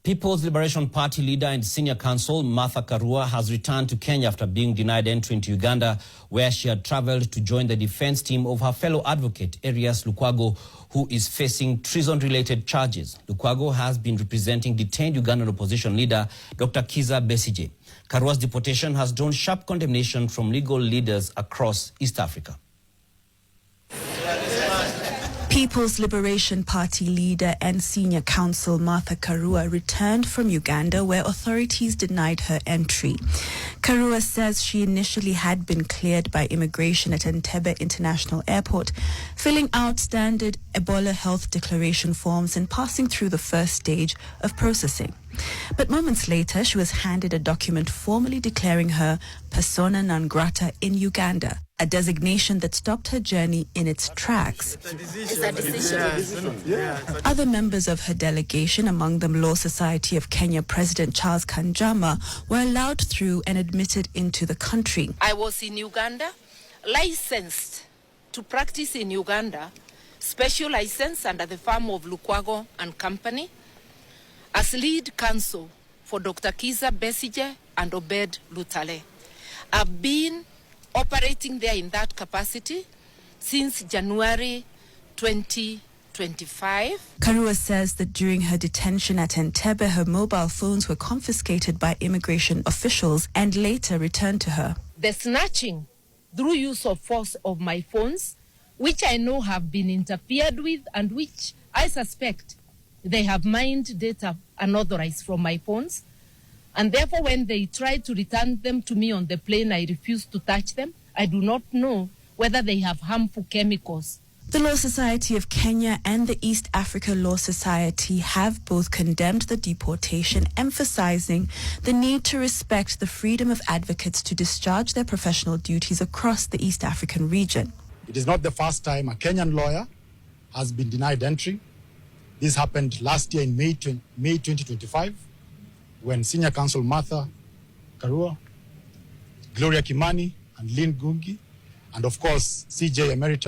People's Liberation Party leader and senior counsel Martha Karua has returned to Kenya after being denied entry into Uganda, where she had traveled to join the defense team of her fellow advocate, Erias Lukwago, who is facing treason-related charges. Lukwago has been representing detained Ugandan opposition leader Dr. Kizza Besigye. Karua's deportation has drawn sharp condemnation from legal leaders across East Africa. People's Liberation Party leader and senior counsel Martha Karua returned from Uganda, where authorities denied her entry. Karua says she initially had been cleared by immigration at Entebbe International Airport, filling out standard Ebola health declaration forms and passing through the first stage of processing. But moments later, she was handed a document formally declaring her persona non grata in Uganda, a designation that stopped her journey in its tracks. Other members of her delegation, among them Law Society of Kenya President Charles Kanjama, were allowed through and admitted into the country. I was in Uganda, licensed to practice in Uganda, special license under the firm of Lukwago and Company, as lead counsel for Dr. Kizza Besigye and Obed Lutale. I've been operating there in that capacity since January 2025. Karua says that during her detention at Entebbe, her mobile phones were confiscated by immigration officials and later returned to her. The snatching through use of force of my phones, which I know have been interfered with and which I suspect they have mined data unauthorized from my phones, and therefore when they tried to return them to me on the plane, I refused to touch them. I do not know whether they have harmful chemicals. The Law Society of Kenya and the East Africa Law Society have both condemned the deportation, emphasizing the need to respect the freedom of advocates to discharge their professional duties across the East African region. It is not the first time a Kenyan lawyer has been denied entry. This happened last year in May 2025, when Senior Counsel Martha Karua, Gloria Kimani, and Lynn Gungi, and of course CJ Emerita